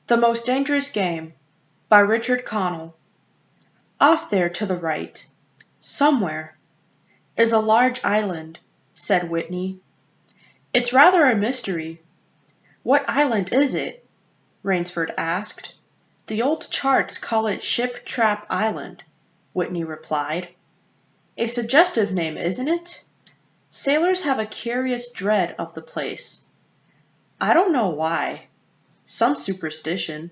The Most Dangerous Game by Richard Connell. Off there to the right, somewhere, is a large island, said Whitney. It's rather a mystery. What island is it? Rainsford asked. The old charts call it Ship Trap Island, Whitney replied. A suggestive name, isn't it? Sailors have a curious dread of the place. I don't know why. Some superstition.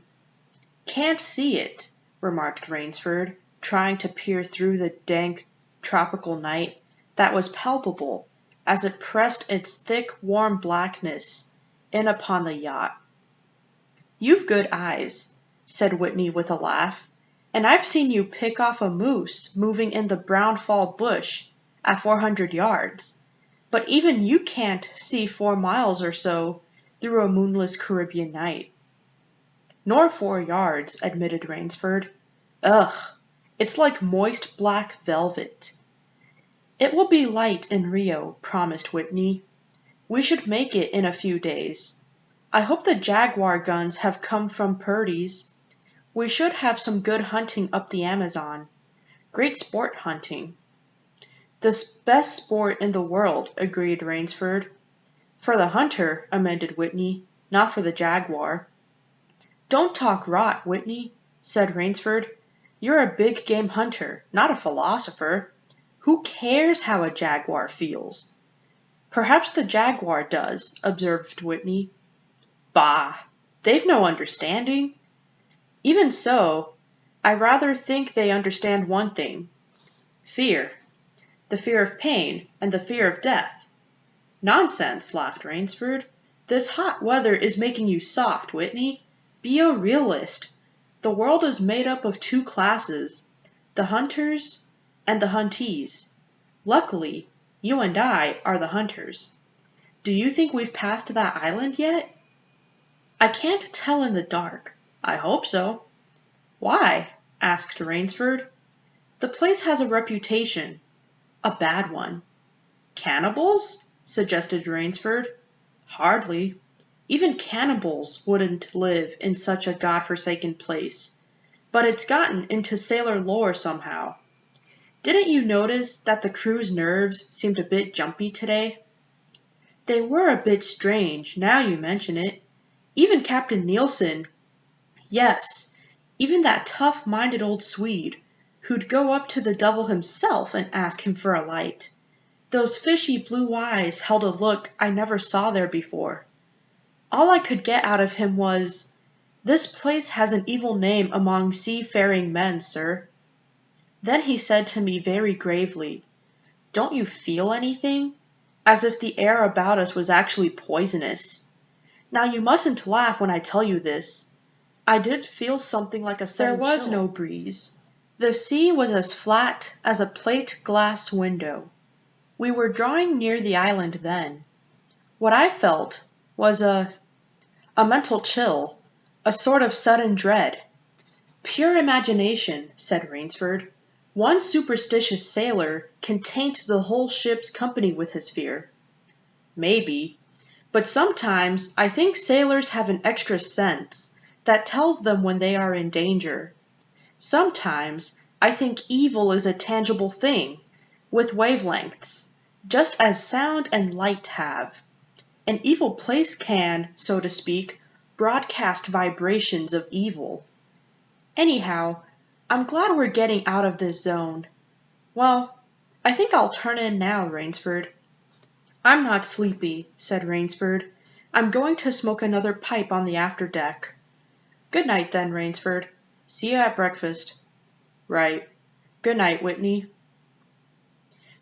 Can't see it, remarked Rainsford, trying to peer through the dank tropical night that was palpable as it pressed its thick, warm blackness in upon the yacht. You've good eyes, said Whitney with a laugh, and I've seen you pick off a moose moving in the brown fall bush at 400 yards, but even you can't see 4 miles or so through a moonless Caribbean night. Nor 4 yards, admitted Rainsford. Ugh, it's like moist black velvet. It will be light in Rio, promised Whitney. We should make it in a few days. I hope the Jaguar guns have come from Purdy's. We should have some good hunting up the Amazon. Great sport hunting. The best sport in the world, agreed Rainsford. For the hunter, amended Whitney, not for the Jaguar. Don't talk rot, Whitney, said Rainsford. You're a big game hunter, not a philosopher. Who cares how a jaguar feels? Perhaps the jaguar does, observed Whitney. Bah! They've no understanding. Even so, I rather think they understand one thing. Fear. The fear of pain and the fear of death. Nonsense, laughed Rainsford. This hot weather is making you soft, Whitney. Be a realist. The world is made up of 2 classes, the hunters and the huntees. Luckily, you and I are the hunters. Do you think we've passed that island yet? I can't tell in the dark. I hope so. Why? Asked Rainsford. The place has a reputation. A bad one. Cannibals? Suggested Rainsford. Hardly. Even cannibals wouldn't live in such a godforsaken place. But it's gotten into sailor lore somehow. Didn't you notice that the crew's nerves seemed a bit jumpy today? They were a bit strange, now you mention it. Even Captain Nielsen. Yes, even that tough-minded old Swede, who'd go up to the devil himself and ask him for a light. Those fishy blue eyes held a look I never saw there before. All I could get out of him was, "This place has an evil name among seafaring men, sir." Then he said to me very gravely, "Don't you feel anything?" As if the air about us was actually poisonous. Now you mustn't laugh when I tell you this. I did feel something like a sudden chill. There was no breeze. The sea was as flat as a plate glass window. We were drawing near the island then. What I felt was a mental chill, a sort of sudden dread. Pure imagination, said Rainsford. One superstitious sailor can taint the whole ship's company with his fear. Maybe, but sometimes I think sailors have an extra sense that tells them when they are in danger. Sometimes I think evil is a tangible thing, with wavelengths, just as sound and light have. An evil place can, so to speak, broadcast vibrations of evil. Anyhow, I'm glad we're getting out of this zone. Well, I think I'll turn in now, Rainsford. I'm not sleepy, said Rainsford. I'm going to smoke another pipe on the afterdeck. Good night then, Rainsford. See you at breakfast. Right. Good night, Whitney.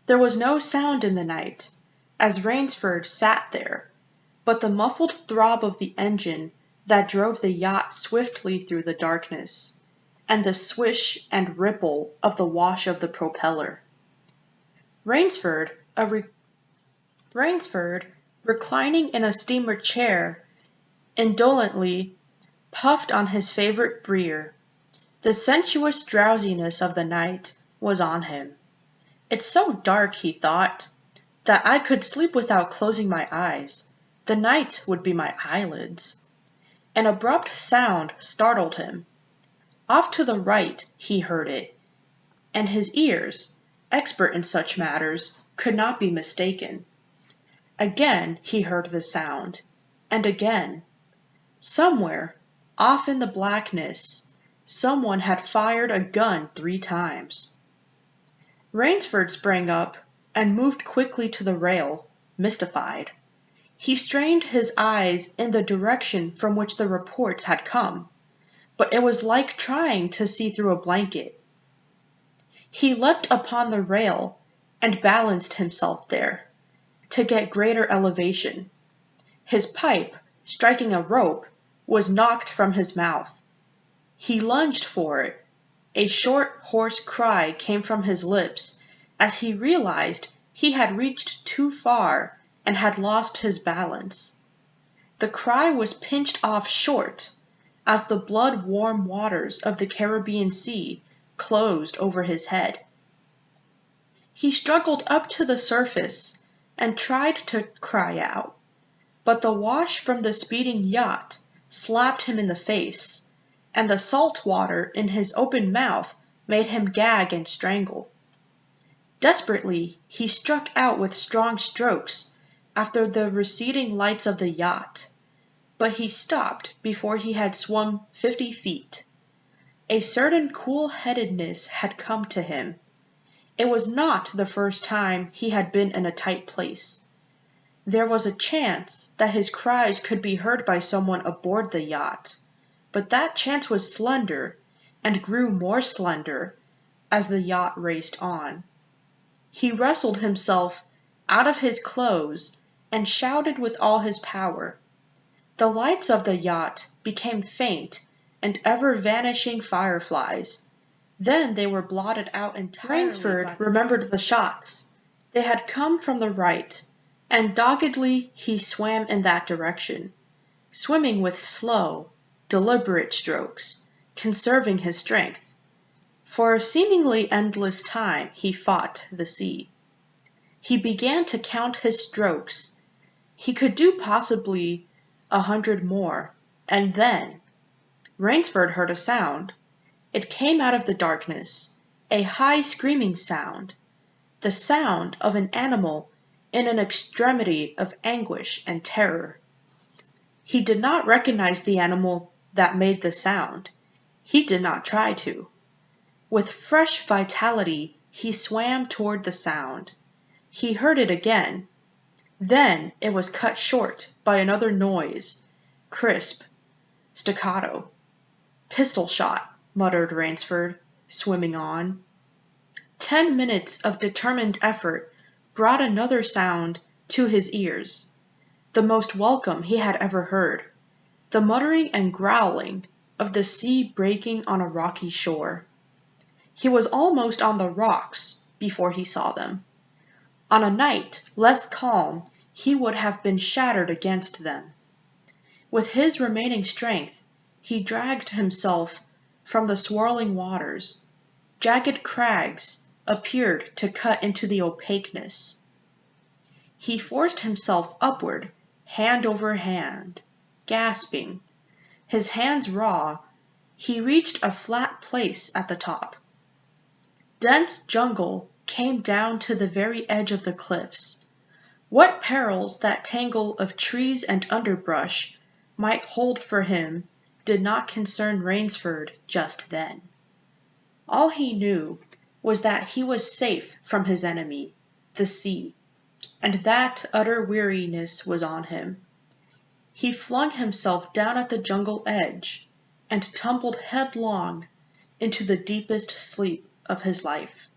There was no sound in the night, as Rainsford sat there, but the muffled throb of the engine that drove the yacht swiftly through the darkness, and the swish and ripple of the wash of the propeller. Rainsford, reclining in a steamer chair, indolently puffed on his favorite brier. The sensuous drowsiness of the night was on him. It's so dark, he thought, that I could sleep without closing my eyes. The night would be my eyelids. An abrupt sound startled him. Off to the right he heard it, and his ears, expert in such matters, could not be mistaken. Again he heard the sound, and again. Somewhere, off in the blackness, someone had fired a gun 3 times. Rainsford sprang up and moved quickly to the rail, mystified. He strained his eyes in the direction from which the reports had come, but it was like trying to see through a blanket. He leapt upon the rail and balanced himself there, to get greater elevation. His pipe, striking a rope, was knocked from his mouth. He lunged for it. A short, hoarse cry came from his lips as he realized he had reached too far and had lost his balance. The cry was pinched off short as the blood-warm waters of the Caribbean Sea closed over his head. He struggled up to the surface and tried to cry out, but the wash from the speeding yacht slapped him in the face, and the salt water in his open mouth made him gag and strangle. Desperately, he struck out with strong strokes after the receding lights of the yacht, but he stopped before he had swum 50 feet. A certain cool-headedness had come to him. It was not the first time he had been in a tight place. There was a chance that his cries could be heard by someone aboard the yacht, but that chance was slender and grew more slender as the yacht raced on. He wrestled himself out of his clothes and shouted with all his power. The lights of the yacht became faint and ever-vanishing fireflies. Then they were blotted out entirely. Rainsford remembered the shots. They had come from the right, and doggedly he swam in that direction, swimming with slow, deliberate strokes, conserving his strength. For a seemingly endless time he fought the sea. He began to count his strokes. He could do possibly 100 more, and then Rainsford heard a sound. It came out of the darkness, a high screaming sound, the sound of an animal in an extremity of anguish and terror. He did not recognize the animal that made the sound. He did not try to. With fresh vitality, he swam toward the sound. He heard it again. Then it was cut short by another noise, crisp, staccato. "Pistol shot," muttered Rainsford, swimming on. 10 minutes of determined effort brought another sound to his ears, the most welcome he had ever heard, the muttering and growling of the sea breaking on a rocky shore. He was almost on the rocks before he saw them. On a night less calm, he would have been shattered against them. With his remaining strength, he dragged himself from the swirling waters. Jagged crags appeared to cut into the opaqueness. He forced himself upward, hand over hand, gasping. His hands raw, he reached a flat place at the top. Dense jungle came down to the very edge of the cliffs. What perils that tangle of trees and underbrush might hold for him did not concern Rainsford just then. All he knew was that he was safe from his enemy, the sea, and that utter weariness was on him. He flung himself down at the jungle edge and tumbled headlong into the deepest sleep of his life.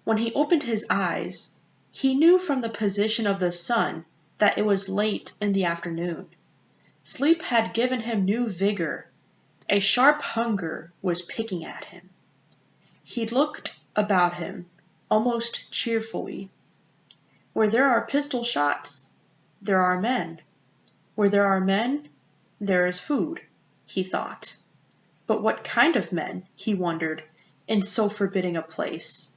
When he opened his eyes, he knew from the position of the sun that it was late in the afternoon. Sleep had given him new vigor. A sharp hunger was picking at him. He looked about him, almost cheerfully. Where there are pistol shots, there are men. Where there are men, there is food, he thought. But what kind of men, he wondered, in so forbidding a place?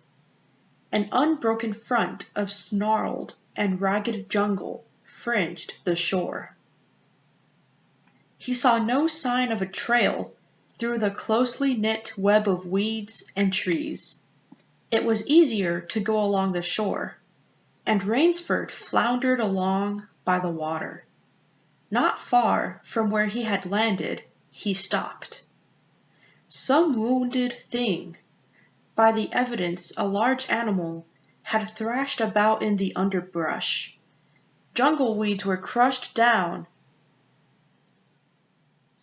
An unbroken front of snarled and ragged jungle fringed the shore. He saw no sign of a trail through the closely knit web of weeds and trees. It was easier to go along the shore, and Rainsford floundered along by the water. Not far from where he had landed, he stopped. Some wounded thing. By the evidence, a large animal had thrashed about in the underbrush. Jungle weeds were crushed down.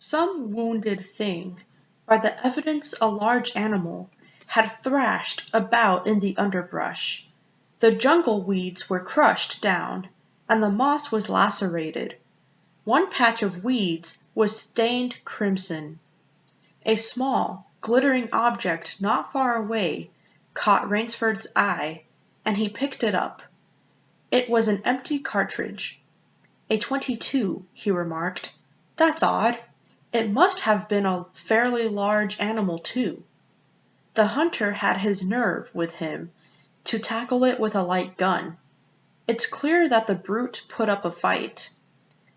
Some wounded thing. By the evidence, a large animal had thrashed about in the underbrush. The jungle weeds were crushed down, and the moss was lacerated. One patch of weeds was stained crimson. A small, glittering object not far away caught Rainsford's eye, and he picked it up. It was an empty cartridge. A .22, he remarked. That's odd. It must have been a fairly large animal, too. The hunter had his nerve with him to tackle it with a light gun. It's clear that the brute put up a fight.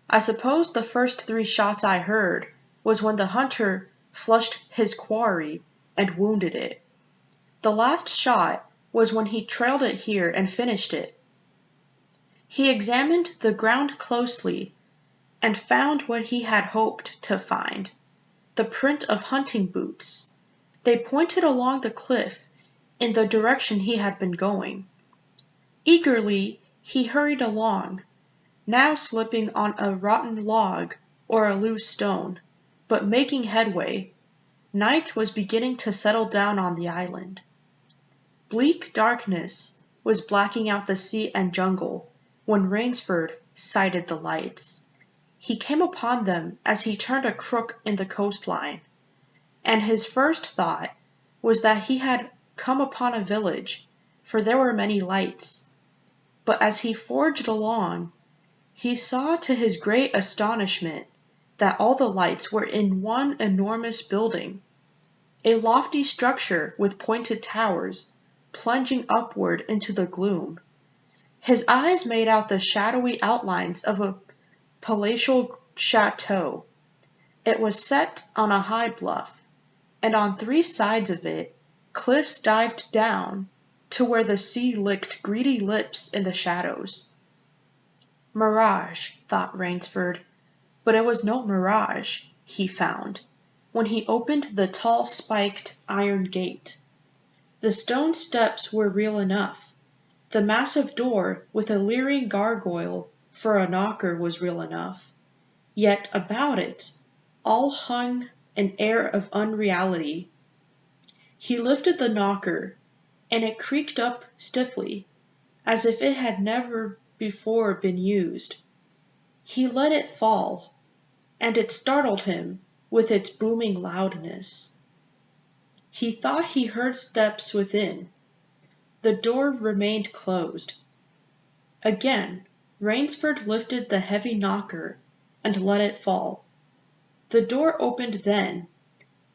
I suppose the first 3 shots I heard was when the hunter flushed his quarry and wounded it. The last shot was when he trailed it here and finished it. He examined the ground closely and found what he had hoped to find, the print of hunting boots. They pointed along the cliff in the direction he had been going. Eagerly he hurried along, now slipping on a rotten log or a loose stone, but making headway. Night was beginning to settle down on the island. Bleak darkness was blacking out the sea and jungle when Rainsford sighted the lights. He came upon them as he turned a crook in the coastline, and his first thought was that he had come upon a village, for there were many lights. But as he forged along, he saw to his great astonishment that all the lights were in one enormous building, a lofty structure with pointed towers plunging upward into the gloom. His eyes made out the shadowy outlines of a palatial chateau. It was set on a high bluff, and on 3 sides of it, cliffs dived down to where the sea licked greedy lips in the shadows. Mirage, thought Rainsford, but it was no mirage, he found, when he opened the tall spiked iron gate. The stone steps were real enough. The massive door with a leering gargoyle for a knocker was real enough. Yet about it all hung an air of unreality. He lifted the knocker, and it creaked up stiffly, as if it had never before been used. He let it fall, and it startled him with its booming loudness. He thought he heard steps within. The door remained closed. Again, Rainsford lifted the heavy knocker and let it fall. The door opened then,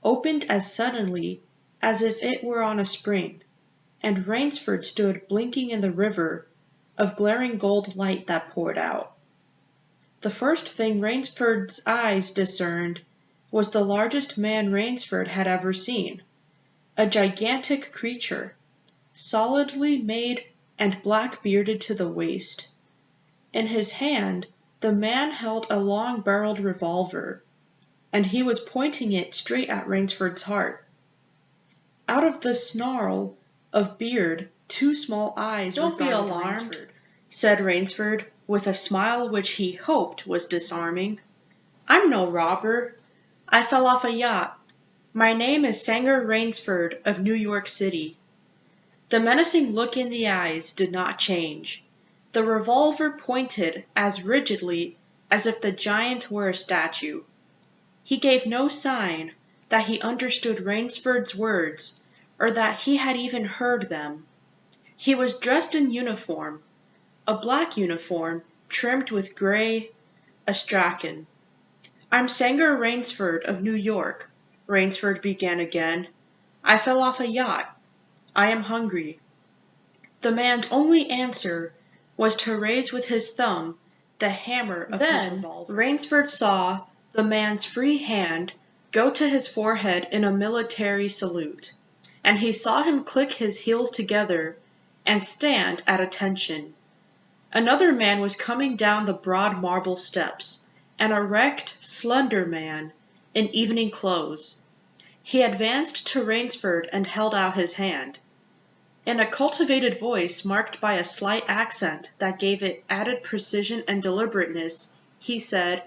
opened as suddenly as if it were on a spring, and Rainsford stood blinking in the river of glaring gold light that poured out. The first thing Rainsford's eyes discerned was the largest man Rainsford had ever seen, a gigantic creature, solidly made and black-bearded to the waist. In his hand, the man held a long-barreled revolver, and he was pointing it straight at Rainsford's heart. Out of the snarl of beard, 2 small eyes Don't be regarded alarmed, Rainsford, said Rainsford, with a smile which he hoped was disarming. I'm no robber. I fell off a yacht. My name is Sanger Rainsford of New York City. The menacing look in the eyes did not change. The revolver pointed as rigidly as if the giant were a statue. He gave no sign that he understood Rainsford's words or that he had even heard them. He was dressed in uniform, a black uniform trimmed with gray astrachan. I'm Sanger Rainsford of New York, Rainsford began again. I fell off a yacht. I am hungry. The man's only answer was to raise with his thumb the hammer of his revolver. Then Rainsford saw the man's free hand go to his forehead in a military salute, and he saw him click his heels together and stand at attention. Another man was coming down the broad marble steps, an erect, slender man in evening clothes. He advanced to Rainsford and held out his hand. In a cultivated voice marked by a slight accent that gave it added precision and deliberateness, he said,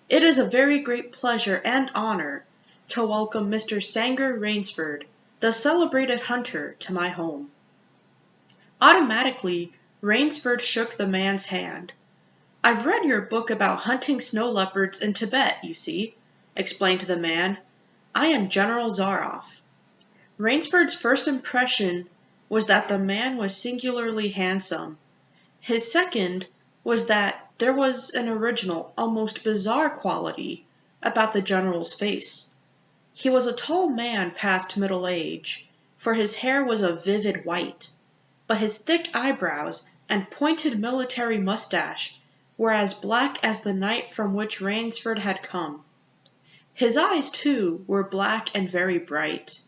"It is a very great pleasure and honor to welcome Mr. Sanger Rainsford, the celebrated hunter, to my home." Automatically, Rainsford shook the man's hand. "I've read your book about hunting snow leopards in Tibet, you see," explained the man. "I am General Zaroff." Rainsford's first impression was that the man was singularly handsome. His second was that there was an original, almost bizarre quality about the general's face. He was a tall man past middle age, for his hair was a vivid white, but his thick eyebrows and pointed military mustache were as black as the night from which Rainsford had come. His eyes, too, were black and very bright.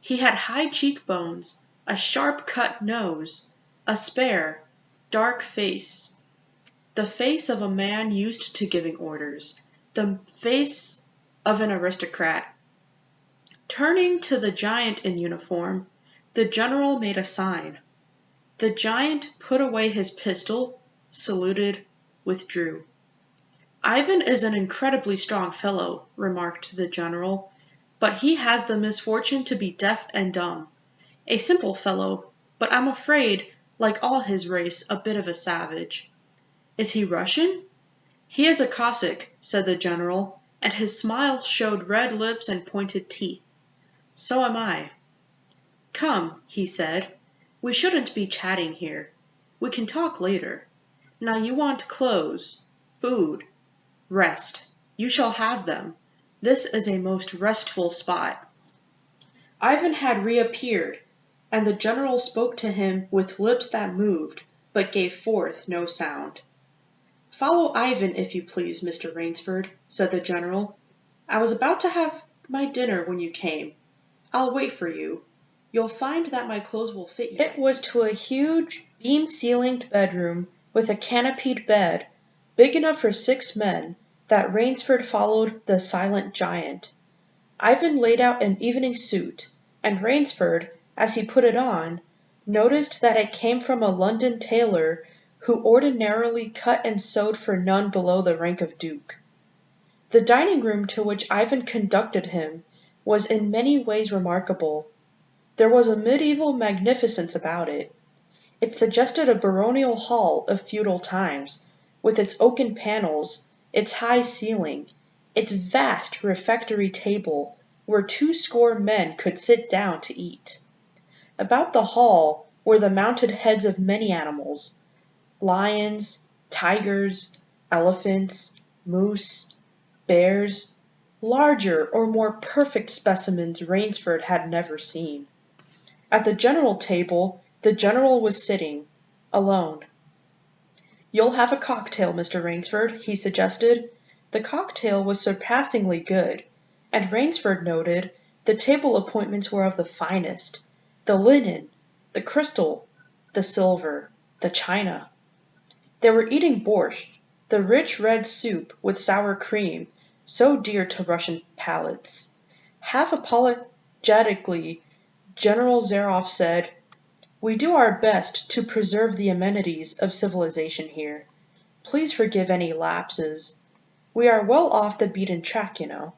He had high cheekbones, a sharp-cut nose, a spare, dark face, the face of a man used to giving orders, the face of an aristocrat. Turning to the giant in uniform, the general made a sign. The giant put away his pistol, saluted, withdrew. "Ivan is an incredibly strong fellow," remarked the general, "but he has the misfortune to be deaf and dumb. A simple fellow, but I'm afraid, like all his race, a bit of a savage." "Is he Russian?" "He is a Cossack," said the general, and his smile showed red lips and pointed teeth. "So am I." "Come," he said, "we shouldn't be chatting here. We can talk later. Now you want clothes, food, rest. You shall have them. This is a most restful spot." Ivan had reappeared, and the general spoke to him with lips that moved, but gave forth no sound. "Follow Ivan, if you please, Mr. Rainsford," said the general. "I was about to have my dinner when you came. I'll wait for you. You'll find that my clothes will fit you." It was to a huge, beam-ceilinged bedroom with a canopied bed, big enough for 6 men, that Rainsford followed the silent giant. Ivan laid out an evening suit, and Rainsford, as he put it on, noticed that it came from a London tailor who ordinarily cut and sewed for none below the rank of duke. The dining room to which Ivan conducted him was in many ways remarkable. There was a medieval magnificence about it. It suggested a baronial hall of feudal times, with its oaken panels, its high ceiling, its vast refectory table, where 20 men could sit down to eat. About the hall were the mounted heads of many animals: lions, tigers, elephants, moose, bears, larger or more perfect specimens Rainsford had never seen. At the general table the general was sitting, alone. "You'll have a cocktail, Mr. Rainsford," he suggested. The cocktail was surpassingly good, and Rainsford noted the table appointments were of the finest: the linen, the crystal, the silver, the china. They were eating borscht, the rich red soup with sour cream, so dear to Russian palates. Half apologetically, General Zaroff said, "We do our best to preserve the amenities of civilization here. Please forgive any lapses. We are well off the beaten track, you know."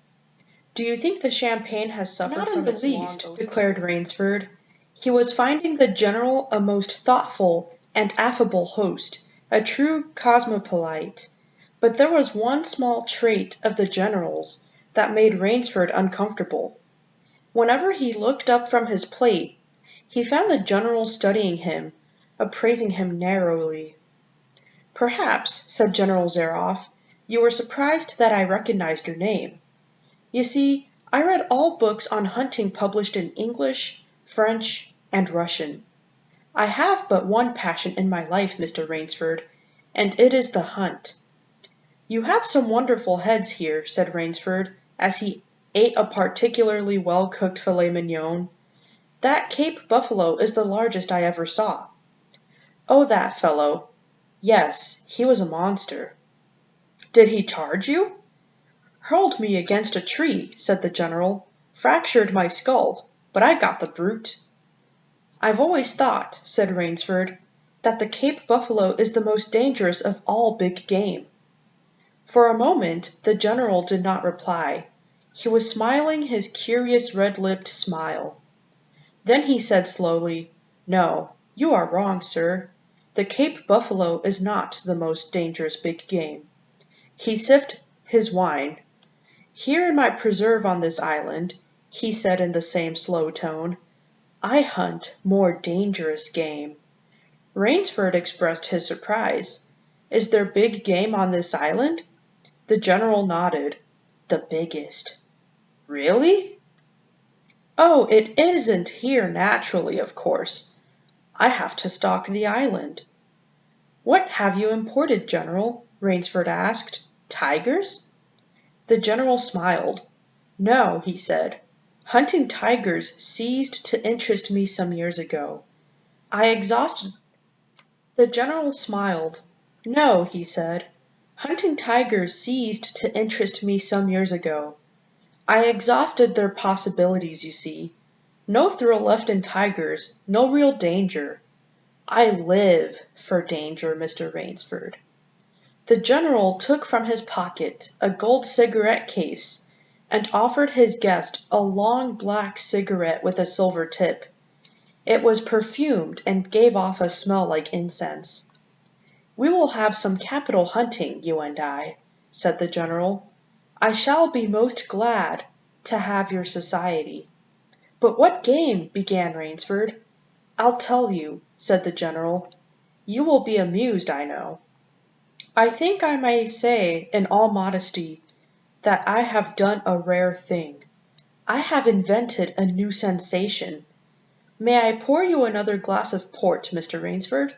"Do you think the champagne has suffered from its long oath?" "Not in the least," declared Rainsford. He was finding the general a most thoughtful and affable host, a true cosmopolite. But there was one small trait of the general's that made Rainsford uncomfortable. Whenever he looked up from his plate, he found the general studying him, appraising him narrowly. "Perhaps," said General Zaroff, "you were surprised that I recognized your name. You see, I read all books on hunting published in English, French, and Russian. I have but one passion in my life, Mr. Rainsford, and it is the hunt. You have some wonderful heads here, said Rainsford, as he ate a particularly well-cooked filet mignon. That Cape buffalo is the largest I ever saw. Oh, that fellow. Yes, he was a monster. Did he charge you? Hurled me against a tree, said the general. Fractured my skull, but I got the brute. I've always thought, said Rainsford, that the Cape buffalo is the most dangerous of all big game. For a moment the general did not reply. He was smiling his curious red-lipped smile. Then he said slowly, No, you are wrong, sir. The Cape buffalo is not the most dangerous big game. He sipped his wine. Here in my preserve on this island, he said in the same slow tone, I hunt more dangerous game. Rainsford expressed his surprise. Is there big game on this island? The general nodded. The biggest. Really? Oh, it isn't here naturally, of course. I have to stock the island. What have you imported, General? Rainsford asked. Tigers? The general smiled. No, he said. Hunting tigers ceased to interest me some years ago. I exhausted. The general smiled. No, he said. Hunting tigers ceased to interest me some years ago. I exhausted their possibilities, you see. No thrill left in tigers, no real danger. I live for danger, Mr. Rainsford. The general took from his pocket a gold cigarette case and offered his guest a long black cigarette with a silver tip. It was perfumed and gave off a smell like incense. We will have some capital hunting, you and I, said the general. I shall be most glad to have your society. But what game? Began Rainsford. I'll tell you, said the general. You will be amused, I know. I think I may say, in all modesty, that I have done a rare thing. I have invented a new sensation. May I pour you another glass of port, Mr. Rainsford?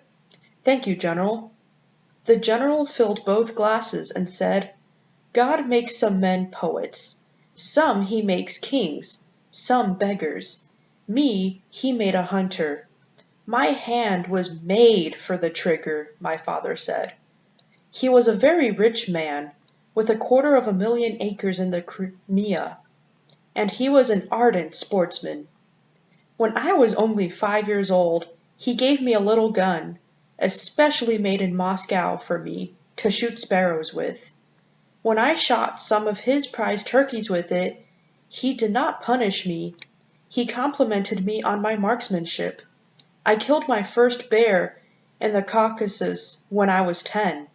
Thank you, General. The general filled both glasses and said, God makes some men poets. Some he makes kings, some beggars. Me he made a hunter. My hand was made for the trigger, my father said. He was a very rich man, with 250,000 acres in the Crimea, and he was an ardent sportsman. When I was only 5 years old, he gave me a little gun, especially made in Moscow for me, to shoot sparrows with. When I shot some of his prize turkeys with it, he did not punish me. He complimented me on my marksmanship. I killed my first bear in the Caucasus when I was 10.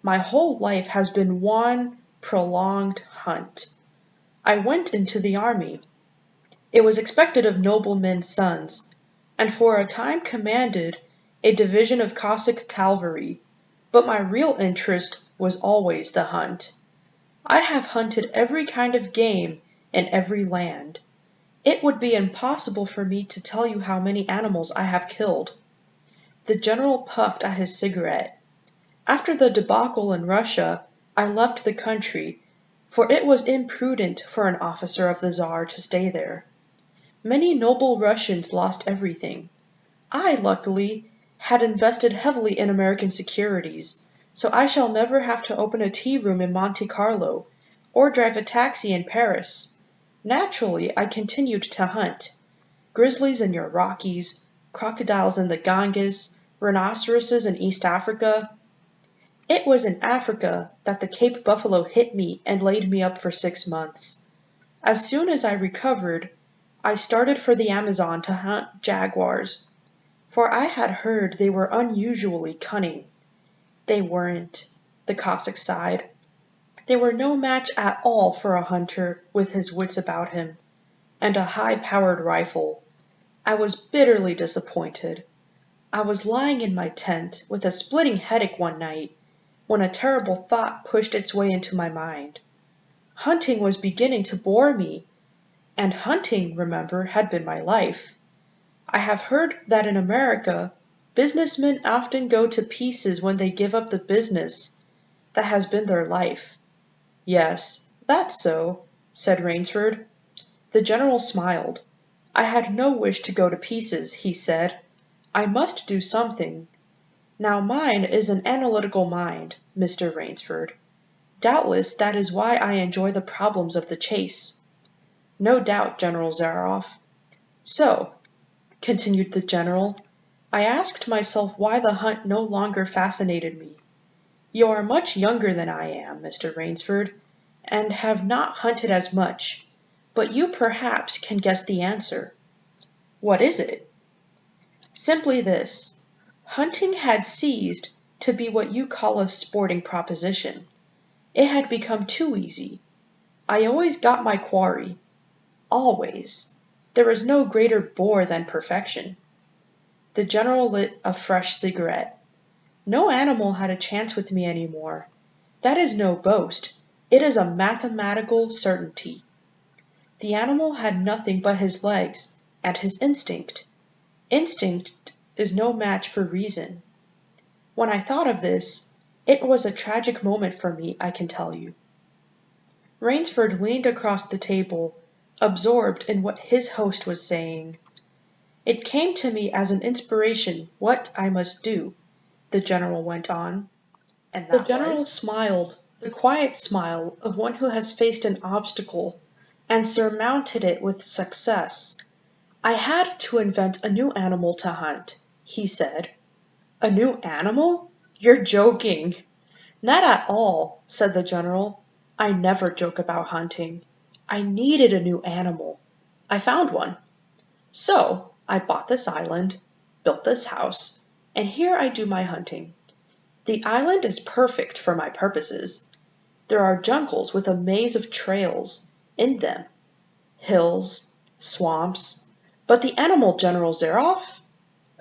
My whole life has been one prolonged hunt. I went into the army. It was expected of noblemen's sons, and for a time commanded a division of Cossack cavalry, but my real interest was always the hunt. I have hunted every kind of game in every land. It would be impossible for me to tell you how many animals I have killed. The general puffed at his cigarette. After the debacle in Russia, I left the country, for it was imprudent for an officer of the Tsar to stay there. Many noble Russians lost everything. I, luckily, had invested heavily in American securities, so I shall never have to open a tea room in Monte Carlo, or drive a taxi in Paris. Naturally, I continued to hunt. Grizzlies in your Rockies, crocodiles in the Ganges, rhinoceroses in East Africa. It was in Africa that the Cape buffalo hit me and laid me up for 6 months. As soon as I recovered, I started for the Amazon to hunt jaguars, for I had heard they were unusually cunning. They weren't, the Cossack sighed. They were no match at all for a hunter with his wits about him, and a high-powered rifle. I was bitterly disappointed. I was lying in my tent with a splitting headache one night, when a terrible thought pushed its way into my mind. Hunting was beginning to bore me, and hunting, remember, had been my life. I have heard that in America, businessmen often go to pieces when they give up the business. That has been their life. Yes, that's so, said Rainsford. The general smiled. I had no wish to go to pieces, he said. I must do something. Now mine is an analytical mind, Mr. Rainsford. Doubtless that is why I enjoy the problems of the chase. No doubt, General Zaroff. So, continued the general, I asked myself why the hunt no longer fascinated me. You are much younger than I am, Mr. Rainsford, and have not hunted as much, but you perhaps can guess the answer. What is it? Simply this. Hunting had ceased to be what you call a sporting proposition. It had become too easy. I always got my quarry. Always. There is no greater bore than perfection. The general lit a fresh cigarette. No animal had a chance with me any more. That is no boast. It is a mathematical certainty. The animal had nothing but his legs and his instinct. Instinct is no match for reason. When I thought of this, it was a tragic moment for me, I can tell you. Rainsford leaned across the table, absorbed in what his host was saying. It came to me as an inspiration what I must do, the general went on. And the general smiled, the quiet smile of one who has faced an obstacle and surmounted it with success. I had to invent a new animal to hunt, he said. A new animal? You're joking. Not at all, said the general. I never joke about hunting. I needed a new animal. I found one. So I bought this island, built this house, and here I do my hunting. The island is perfect for my purposes. There are jungles with a maze of trails in them, hills, swamps. But the animal, General Zaroff?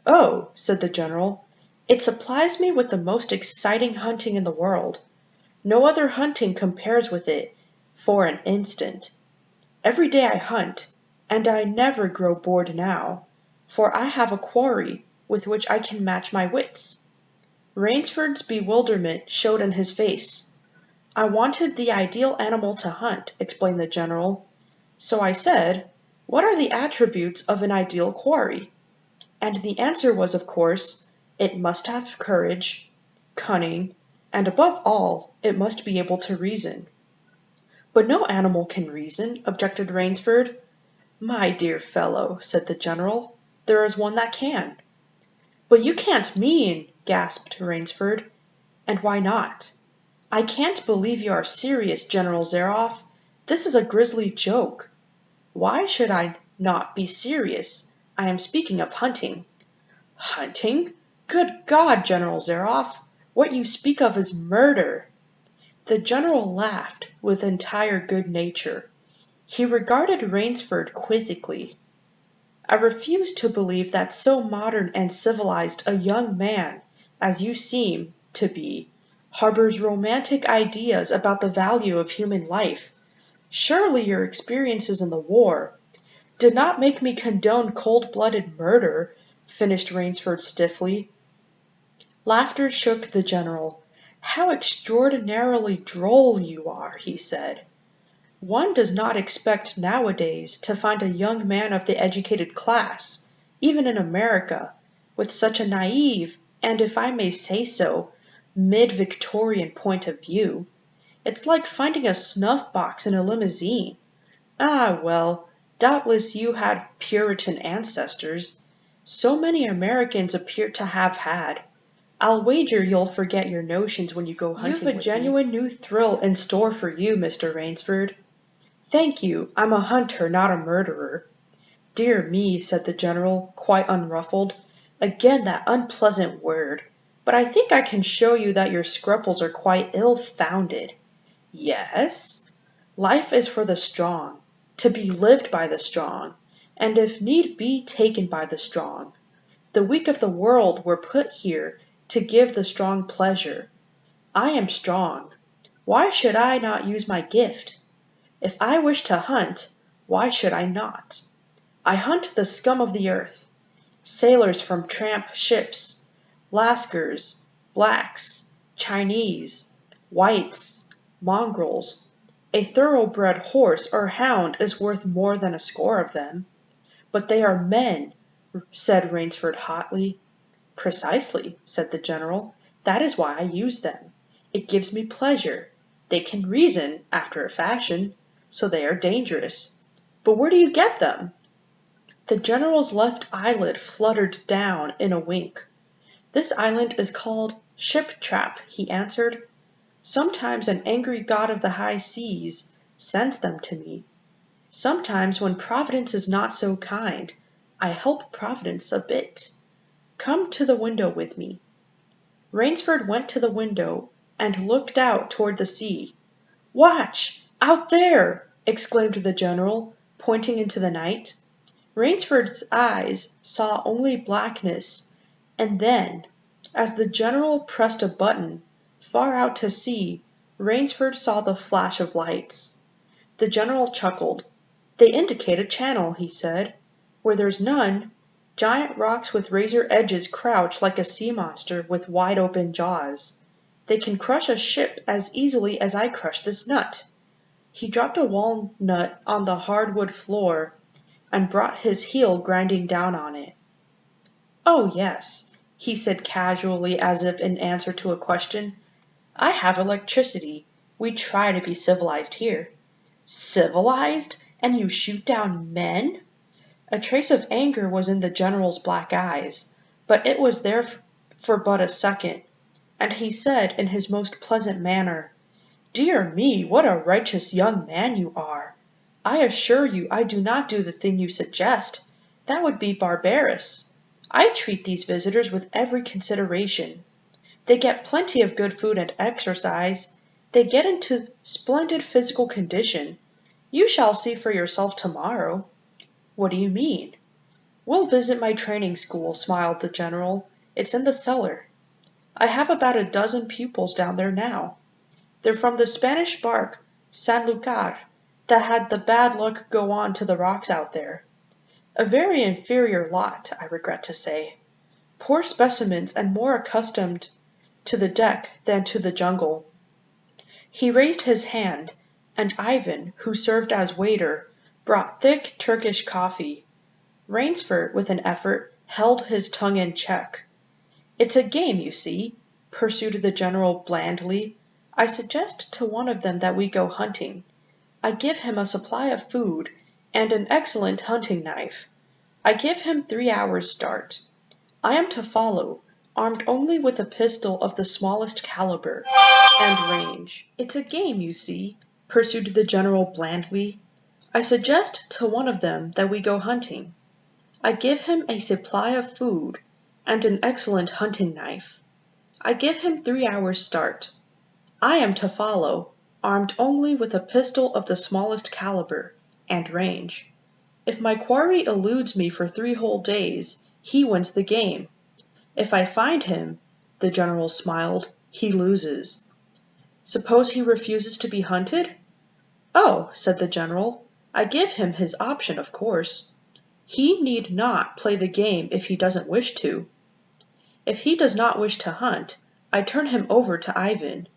Oh, said the general, it supplies me with the most exciting hunting in the world. No other hunting compares with it for an instant. Every day I hunt, and I never grow bored now, for I have a quarry with which I can match my wits. Rainsford's bewilderment showed in his face. I wanted the ideal animal to hunt, explained the general. So I said, what are the attributes of an ideal quarry? And the answer was, of course, it must have courage, cunning, and above all, it must be able to reason. But no animal can reason, objected Rainsford. My dear fellow, said the general, there is one that can. But you can't mean, gasped Rainsford. And why not? I can't believe you are serious, General Zaroff. This is a grisly joke. Why should I not be serious? I am speaking of hunting. Hunting? Good God, General Zaroff, what you speak of is murder. The general laughed with entire good nature. He regarded Rainsford quizzically. I refuse to believe that so modern and civilized a young man as you seem to be harbors romantic ideas about the value of human life. Surely your experiences in the war did not make me condone cold-blooded murder, finished Rainsford stiffly. Laughter shook the general. How extraordinarily droll you are, he said. One does not expect nowadays to find a young man of the educated class, even in America, with such a naive, and if I may say so, mid-Victorian point of view. It's like finding a snuff-box in a limousine. Ah, well, doubtless you had Puritan ancestors. So many Americans appear to have had. I'll wager you'll forget your notions when you go hunting. You've a genuine new thrill in store for you, Mr. Rainsford. Thank you, I'm a hunter, not a murderer. Dear me, said the general, quite unruffled. Again that unpleasant word. But I think I can show you that your scruples are quite ill-founded. Yes? Life is for the strong, to be lived by the strong, and if need be taken by the strong. The weak of the world were put here to give the strong pleasure. I am strong. Why should I not use my gift? If I wish to hunt, why should I not? I hunt the scum of the earth, sailors from tramp ships, Lascars, blacks, Chinese, Whites, mongrels. A thoroughbred horse or hound is worth more than a score of them. But they are men, said Rainsford hotly. Precisely, said the general. That is why I use them. It gives me pleasure. They can reason, after a fashion, so they are dangerous. But where do you get them? The general's left eyelid fluttered down in a wink. This island is called Ship Trap, he answered. Sometimes an angry god of the high seas sends them to me. Sometimes, when Providence is not so kind, I help Providence a bit. Come to the window with me. Rainsford went to the window and looked out toward the sea. Watch! Out there! Exclaimed the general, pointing into the night. Rainsford's eyes saw only blackness, and then, as the general pressed a button, far out to sea, Rainsford saw the flash of lights. The general chuckled. They indicate a channel, he said. Where there's none, giant rocks with razor edges crouch like a sea monster with wide-open jaws. They can crush a ship as easily as I crush this nut. He dropped a walnut on the hardwood floor and brought his heel grinding down on it. Oh, yes, he said casually as if in answer to a question. I have electricity. We try to be civilized here. Civilized? And you shoot down men? A trace of anger was in the general's black eyes, but it was there for but a second, and he said in his most pleasant manner, Dear me, what a righteous young man you are! I assure you I do not do the thing you suggest. That would be barbarous. I treat these visitors with every consideration. They get plenty of good food and exercise. They get into splendid physical condition. You shall see for yourself tomorrow. What do you mean? We'll visit my training school, smiled the general. It's in the cellar. I have about a dozen pupils down there now. They're from the Spanish bark Sanlúcar that had the bad luck go on to the rocks out there. A very inferior lot, I regret to say. Poor specimens and more accustomed to the deck than to the jungle. He raised his hand, and Ivan, who served as waiter, brought thick Turkish coffee. Rainsford, with an effort, held his tongue in check. It's a game, you see, pursued the general blandly. I suggest to one of them that we go hunting. I give him a supply of food and an excellent hunting knife. I give him 3 hours' start. I am to follow, armed only with a pistol of the smallest caliber and range. It's a game, you see, pursued the general blandly. I suggest to one of them that we go hunting. I give him a supply of food and an excellent hunting knife. I give him 3 hours' start. I am to follow, armed only with a pistol of the smallest caliber and range. If my quarry eludes me for 3 whole days, he wins the game. If I find him, the general smiled, he loses. Suppose he refuses to be hunted? Oh, said the general, I give him his option, of course. He need not play the game if he doesn't wish to. If he does not wish to hunt, I turn him over to Ivan.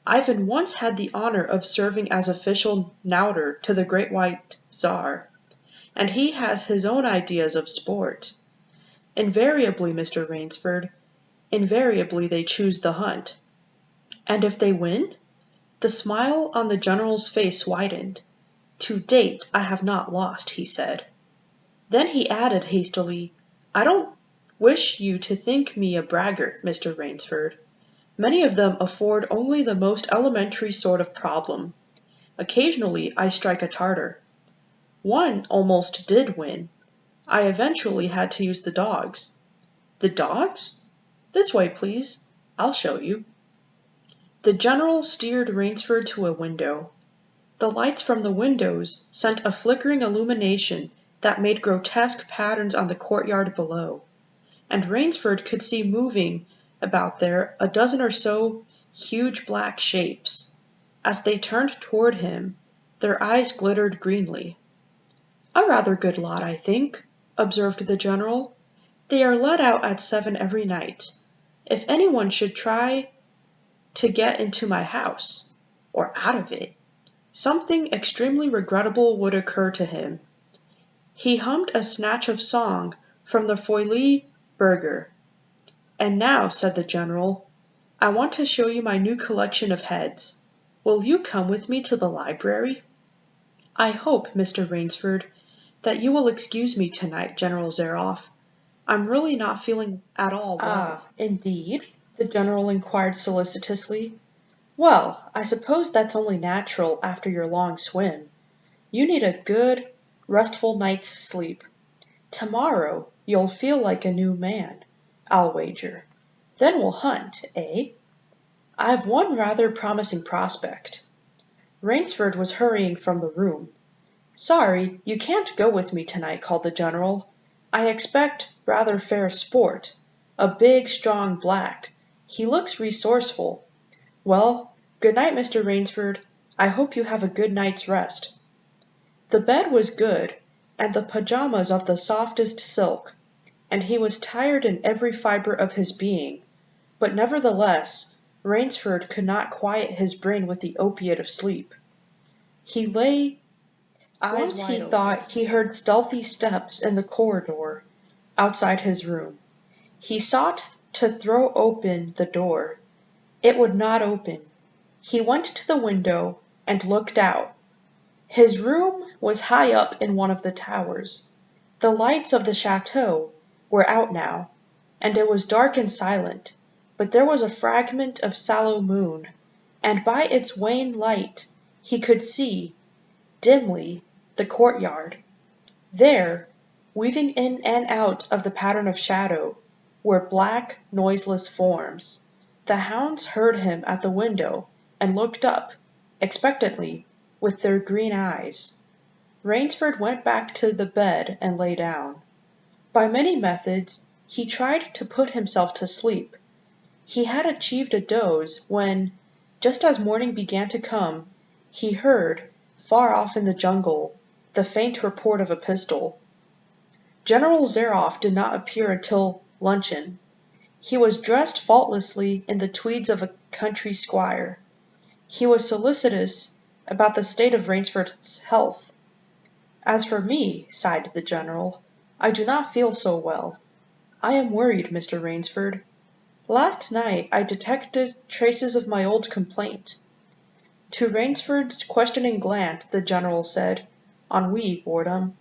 Ivan once had the honor of serving as official knouter to the Great White Tsar, and he has his own ideas of sport. Invariably, Mr. Rainsford, invariably they choose the hunt. And if they win? The smile on the general's face widened. To date I have not lost, he said. Then he added hastily, I don't wish you to think me a braggart, Mr. Rainsford. Many of them afford only the most elementary sort of problem. Occasionally I strike a Tartar. One almost did win. I eventually had to use the dogs. The dogs? This way, please. I'll show you. The general steered Rainsford to a window. The lights from the windows sent a flickering illumination that made grotesque patterns on the courtyard below, and Rainsford could see moving about there a dozen or so huge black shapes. As they turned toward him, their eyes glittered greenly. A rather good lot, I think, observed the general. They are let out at 7 every night. If anyone should try to get into my house, or out of it, something extremely regrettable would occur to him. He hummed a snatch of song from the Folie Berger. "And now," said the general, "I want to show you my new collection of heads. Will you come with me to the library?" "I hope, Mr. Rainsford, that you will excuse me tonight, General Zaroff. I'm really not feeling at all well." "Ah, indeed?" the general inquired solicitously. "Well, I suppose that's only natural after your long swim. You need a good, restful night's sleep. Tomorrow you'll feel like a new man, I'll wager. Then we'll hunt, eh? I've one rather promising prospect." Rainsford was hurrying from the room. "Sorry, you can't go with me tonight," called the general. "I expect rather fair sport. A big, strong black. He looks resourceful. Well, good night, Mr. Rainsford. I hope you have a good night's rest." The bed was good, and the pajamas of the softest silk, and he was tired in every fibre of his being, but nevertheless Rainsford could not quiet his brain with the opiate of sleep. He lay eyes wide open. Once he thought he heard stealthy steps in the corridor outside his room. He sought to throw open the door. It would not open. He went to the window and looked out. His room was high up in one of the towers. The lights of the chateau were out now, and it was dark and silent, but there was a fragment of sallow moon, and by its wan light he could see, dimly, the courtyard. There, weaving in and out of the pattern of shadow, were black, noiseless forms. The hounds heard him at the window and looked up, expectantly, with their green eyes. Rainsford went back to the bed and lay down. By many methods he tried to put himself to sleep. He had achieved a doze when, just as morning began to come, he heard, far off in the jungle, the faint report of a pistol. General Zaroff did not appear until luncheon. He was dressed faultlessly in the tweeds of a country squire. He was solicitous about the state of Rainsford's health. "As for me," sighed the general, "I do not feel so well. I am worried, Mr. Rainsford. Last night I detected traces of my old complaint." To Rainsford's questioning glance the general said, "Ennui, boredom."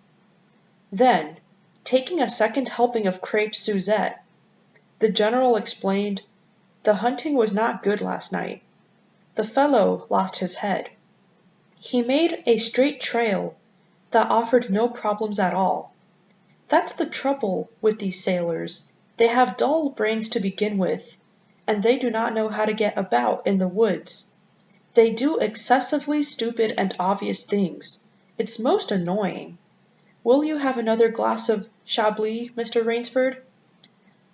Then, taking a second helping of crepe Suzette, the general explained, "The hunting was not good last night. The fellow lost his head. He made a straight trail that offered no problems at all. That's the trouble with these sailors. They have dull brains to begin with, and they do not know how to get about in the woods. They do excessively stupid and obvious things. It's most annoying. Will you have another glass of Chablis, Mr. Rainsford?"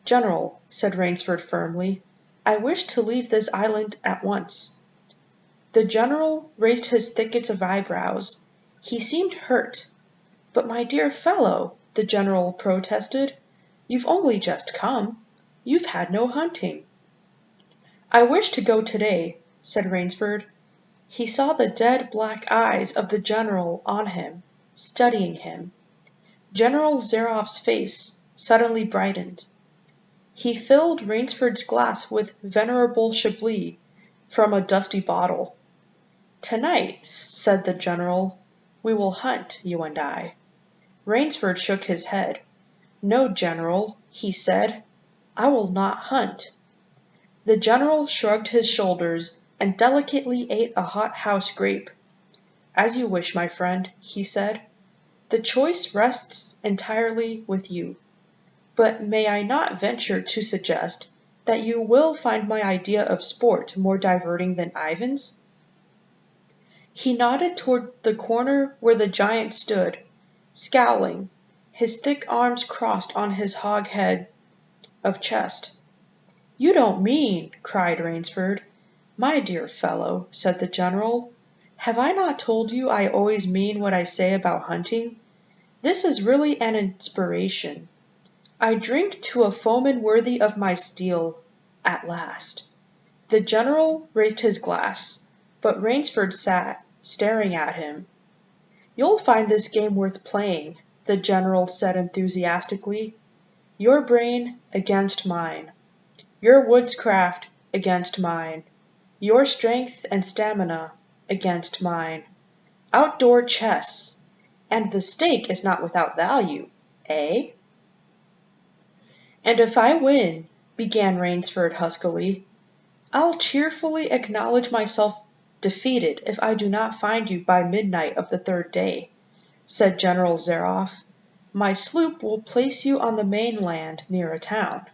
"General," said Rainsford firmly, "I wish to leave this island at once." The general raised his thicket of eyebrows. He seemed hurt. "But my dear fellow," the general protested, "you've only just come. You've had no hunting." "I wish to go today," said Rainsford. He saw the dead black eyes of the general on him, studying him. General Zaroff's face suddenly brightened. He filled Rainsford's glass with venerable Chablis from a dusty bottle. "Tonight," said the general, "we will hunt, you and I." Rainsford shook his head. "No, General," he said, "I will not hunt." The general shrugged his shoulders and delicately ate a hot house grape. "As you wish, my friend," he said. "The choice rests entirely with you. But may I not venture to suggest that you will find my idea of sport more diverting than Ivan's?" He nodded toward the corner where the giant stood, scowling, his thick arms crossed on his hogshead of chest. "You don't mean—" cried Rainsford. "My dear fellow," said the general, "have I not told you I always mean what I say about hunting? This is really an inspiration. I drink to a foeman worthy of my steel, at last." The general raised his glass, but Rainsford sat, staring at him. "You'll find this game worth playing," the general said enthusiastically. "Your brain against mine. Your woodscraft against mine. Your strength and stamina against mine. Outdoor chess. And the stake is not without value, eh?" "And if I win," began Rainsford huskily, "I'll cheerfully acknowledge myself defeated if I do not find you by midnight of the third day," said General Zaroff. "My sloop will place you on the mainland near a town."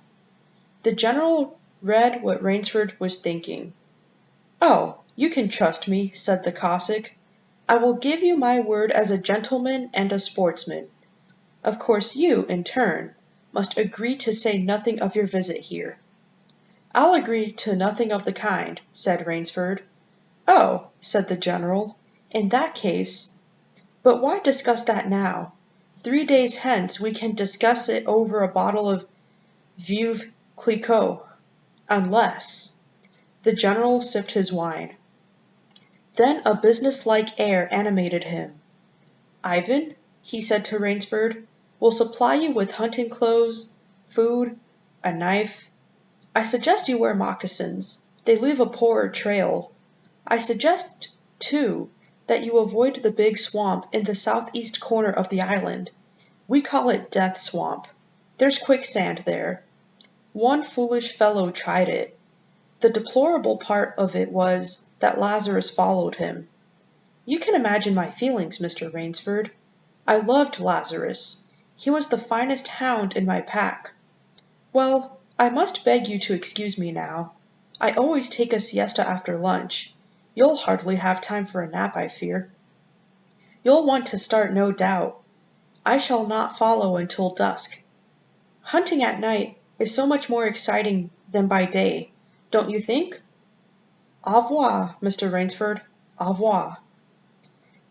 The general read what Rainsford was thinking. "Oh, you can trust me," said the Cossack. "I will give you my word as a gentleman and a sportsman. Of course you, in turn, must agree to say nothing of your visit here." "I'll agree to nothing of the kind," said Rainsford. "Oh," said the general, "in that case— But why discuss that now? 3 days hence we can discuss it over a bottle of Veuve Clicquot. Unless—" The general sipped his wine. Then a business-like air animated him. "Ivan," he said to Rainsford, "will supply you with hunting clothes, food, a knife. I suggest you wear moccasins. They leave a poorer trail. I suggest, too, that you avoid the big swamp in the southeast corner of the island. We call it Death Swamp. There's quicksand there. One foolish fellow tried it. The deplorable part of it was that Lazarus followed him. You can imagine my feelings, Mr. Rainsford. I loved Lazarus. He was the finest hound in my pack. Well, I must beg you to excuse me now. I always take a siesta after lunch. You'll hardly have time for a nap, I fear. You'll want to start, no doubt. I shall not follow until dusk. Hunting at night is so much more exciting than by day, don't you think? Au revoir, Mr. Rainsford. Au revoir."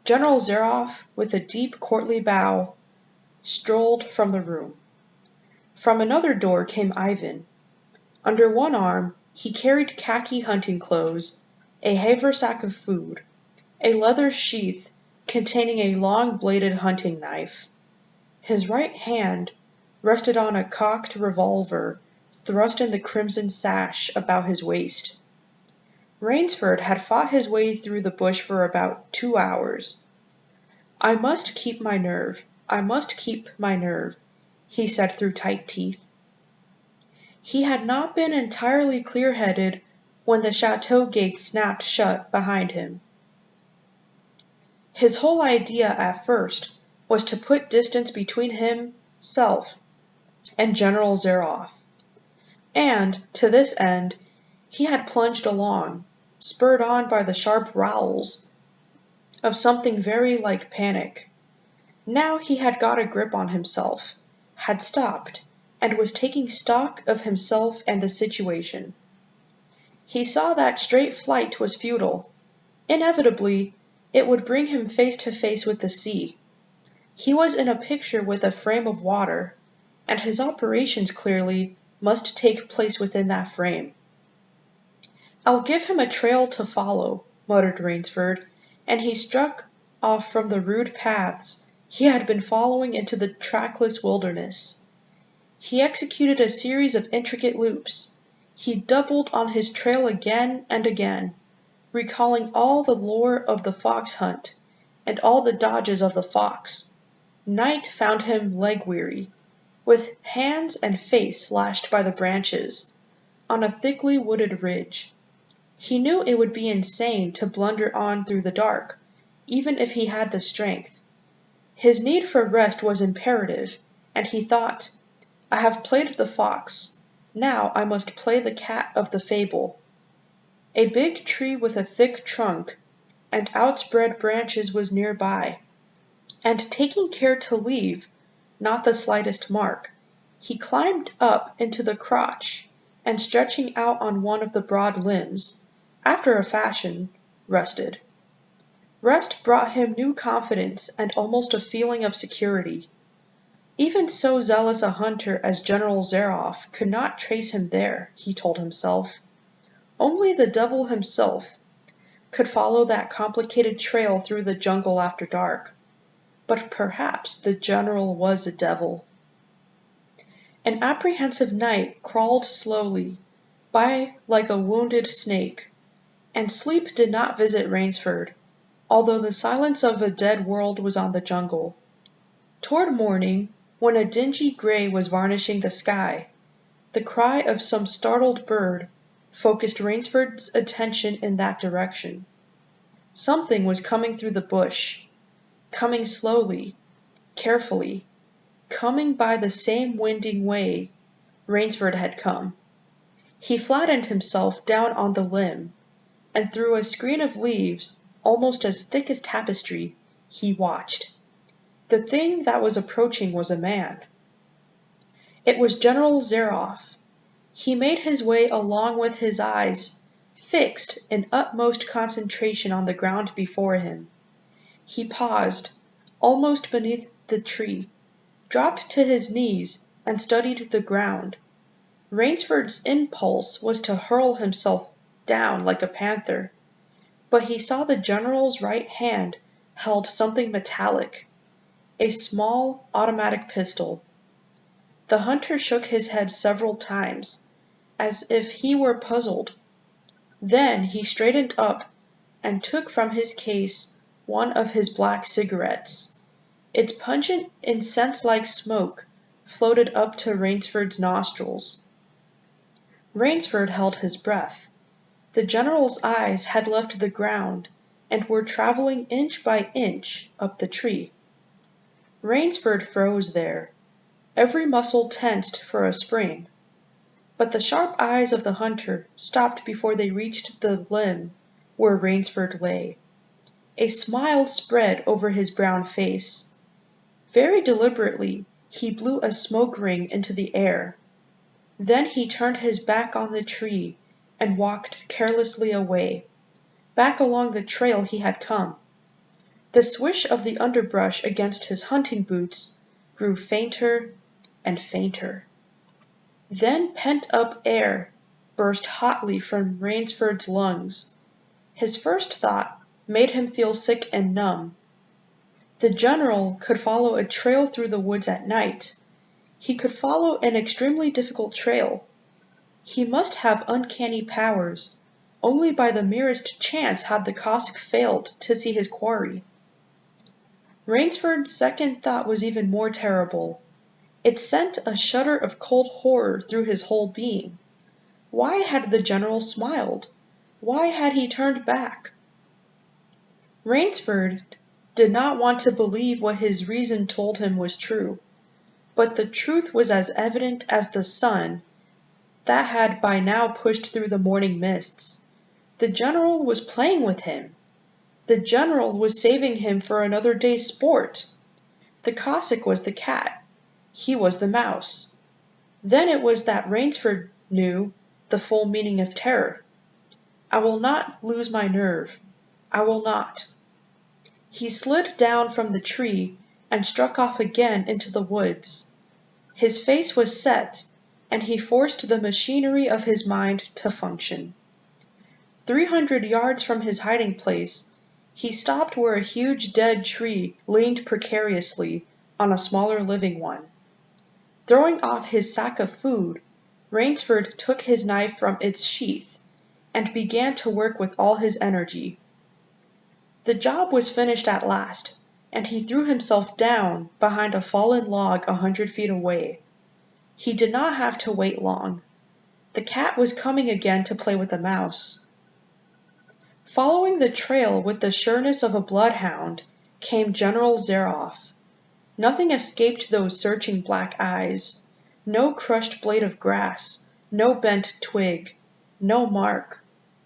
General Zaroff, with a deep courtly bow, strolled from the room. From another door came Ivan. Under one arm he carried khaki hunting clothes, a haversack of food, a leather sheath containing a long-bladed hunting knife. His right hand rested on a cocked revolver thrust in the crimson sash about his waist. Rainsford had fought his way through the bush for about 2 hours. "I must keep my nerve. I must keep my nerve," he said through tight teeth. He had not been entirely clear-headed when the chateau gate snapped shut behind him. His whole idea at first was to put distance between himself and General Zaroff. And, to this end, he had plunged along, spurred on by the sharp rowels of something very like panic. Now he had got a grip on himself, had stopped, and was taking stock of himself and the situation. He saw that straight flight was futile. Inevitably, it would bring him face to face with the sea. He was in a picture with a frame of water, and his operations clearly must take place within that frame. "I'll give him a trail to follow," muttered Rainsford, and he struck off from the rude paths he had been following into the trackless wilderness. He executed a series of intricate loops. He doubled on his trail again and again, recalling all the lore of the fox hunt and all the dodges of the fox. Night found him leg-weary, with hands and face lashed by the branches, on a thickly wooded ridge. He knew it would be insane to blunder on through the dark, even if he had the strength. His need for rest was imperative, and he thought, "I have played the fox. Now I must play the cat of the fable." A big tree with a thick trunk and outspread branches was nearby, and taking care to leave not the slightest mark, he climbed up into the crotch, and stretching out on one of the broad limbs, after a fashion, rested. Rest brought him new confidence and almost a feeling of security. Even so zealous a hunter as General Zaroff could not trace him there, he told himself. Only the devil himself could follow that complicated trail through the jungle after dark. But perhaps the general was a devil. An apprehensive night crawled slowly by like a wounded snake, and sleep did not visit Rainsford, although the silence of a dead world was on the jungle. Toward morning, when a dingy gray was varnishing the sky, the cry of some startled bird focused Rainsford's attention in that direction. Something was coming through the bush, coming slowly, carefully, coming by the same winding way Rainsford had come. He flattened himself down on the limb, and through a screen of leaves, almost as thick as tapestry, he watched. The thing that was approaching was a man. It was General Zaroff. He made his way along with his eyes fixed in utmost concentration on the ground before him. He paused, almost beneath the tree, dropped to his knees, and studied the ground. Rainsford's impulse was to hurl himself down like a panther, but he saw the general's right hand held something metallic, a small automatic pistol. The hunter shook his head several times, as if he were puzzled. Then he straightened up and took from his case one of his black cigarettes. Its pungent incense-like smoke floated up to Rainsford's nostrils. Rainsford held his breath. The general's eyes had left the ground and were traveling inch by inch up the tree. Rainsford froze there, every muscle tensed for a spring. But the sharp eyes of the hunter stopped before they reached the limb where Rainsford lay. A smile spread over his brown face. Very deliberately, he blew a smoke ring into the air. Then he turned his back on the tree and walked carelessly away, back along the trail he had come. The swish of the underbrush against his hunting boots grew fainter and fainter. Then pent-up air burst hotly from Rainsford's lungs. His first thought made him feel sick and numb. The general could follow a trail through the woods at night. He could follow an extremely difficult trail. He must have uncanny powers. Only by the merest chance had the Cossack failed to see his quarry. Rainsford's second thought was even more terrible. It sent a shudder of cold horror through his whole being. Why had the general smiled? Why had he turned back? Rainsford did not want to believe what his reason told him was true, but the truth was as evident as the sun that had by now pushed through the morning mists. The general was playing with him. The general was saving him for another day's sport. The Cossack was the cat. He was the mouse. Then it was that Rainsford knew the full meaning of terror. I will not lose my nerve. I will not. He slid down from the tree and struck off again into the woods. His face was set, and he forced the machinery of his mind to function. 300 yards from his hiding place, he stopped where a huge dead tree leaned precariously on a smaller living one. Throwing off his sack of food, Rainsford took his knife from its sheath and began to work with all his energy. The job was finished at last, and he threw himself down behind a fallen log 100 feet away. He did not have to wait long. The cat was coming again to play with the mouse. Following the trail with the sureness of a bloodhound came General Zaroff. Nothing escaped those searching black eyes. No crushed blade of grass, no bent twig, no mark,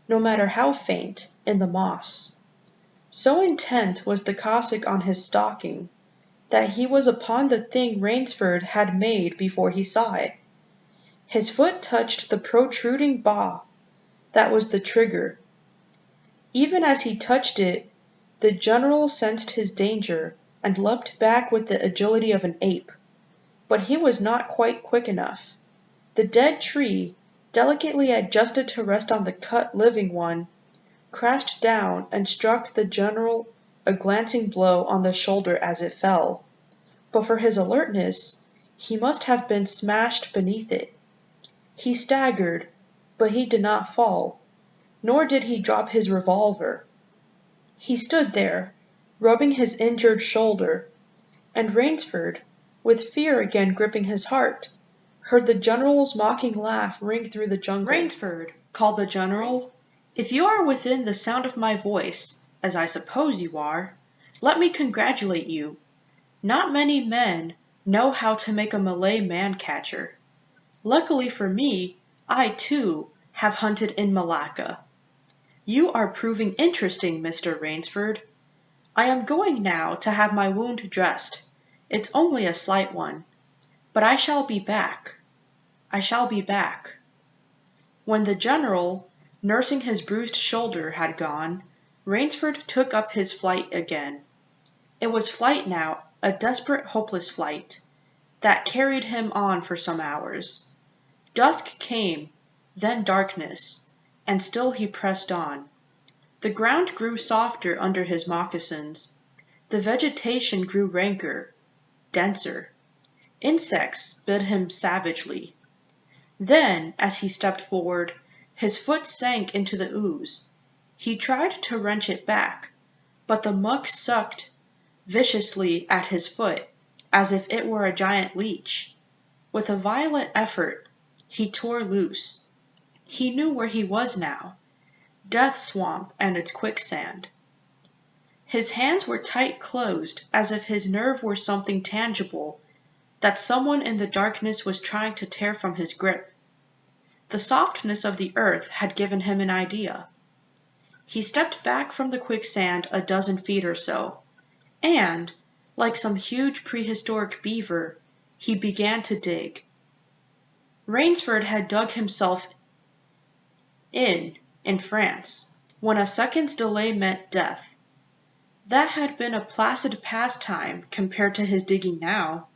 no matter how faint, in the moss. So intent was the Cossack on his stalking that he was upon the thing Rainsford had made before he saw it. His foot touched the protruding bough. That was the trigger. Even as he touched it, the general sensed his danger and leapt back with the agility of an ape. But he was not quite quick enough. The dead tree delicately adjusted to rest on the cut living one, crashed down and struck the general a glancing blow on the shoulder as it fell. But for his alertness, he must have been smashed beneath it. He staggered, but he did not fall, nor did he drop his revolver. He stood there, rubbing his injured shoulder, and Rainsford, with fear again gripping his heart, heard the general's mocking laugh ring through the jungle. "Rainsford," called the general, "if you are within the sound of my voice, as I suppose you are, let me congratulate you. Not many men know how to make a Malay man-catcher. Luckily for me, I, too, have hunted in Malacca. You are proving interesting, Mr. Rainsford. I am going now to have my wound dressed. It's only a slight one. But I shall be back. I shall be back." When the general, nursing his bruised shoulder, had gone, Rainsford took up his flight again. It was flight now, a desperate, hopeless flight, that carried him on for some hours. Dusk came, then darkness, and still he pressed on. The ground grew softer under his moccasins. The vegetation grew ranker, denser. Insects bit him savagely. Then, as he stepped forward, his foot sank into the ooze. He tried to wrench it back, but the muck sucked viciously at his foot, as if it were a giant leech. With a violent effort, he tore loose. He knew where he was now, Death Swamp and its quicksand. His hands were tight closed, as if his nerve were something tangible that someone in the darkness was trying to tear from his grip. The softness of the earth had given him an idea. He stepped back from the quicksand a dozen feet or so, and, like some huge prehistoric beaver, he began to dig. Rainsford had dug himself in France, when a second's delay meant death. That had been a placid pastime compared to his digging now.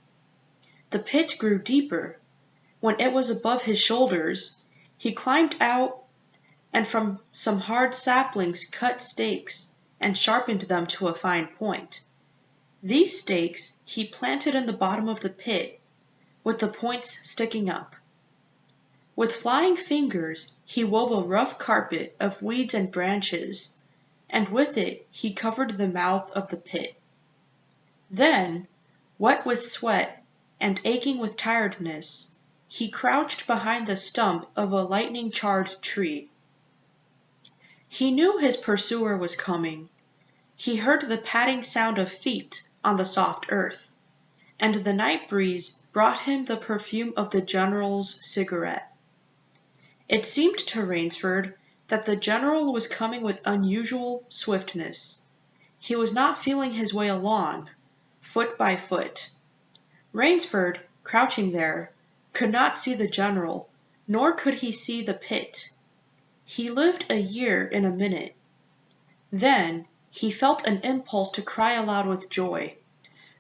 The pit grew deeper. When it was above his shoulders, he climbed out and from some hard saplings cut stakes and sharpened them to a fine point. These stakes he planted in the bottom of the pit, with the points sticking up. With flying fingers he wove a rough carpet of weeds and branches, and with it he covered the mouth of the pit. Then, wet with sweat and aching with tiredness, he crouched behind the stump of a lightning-charred tree. He knew his pursuer was coming. He heard the padding sound of feet on the soft earth, and the night breeze brought him the perfume of the general's cigarette. It seemed to Rainsford that the general was coming with unusual swiftness. He was not feeling his way along, foot by foot. Rainsford, crouching there, could not see the general, nor could he see the pit. He lived a year in a minute. Then he felt an impulse to cry aloud with joy,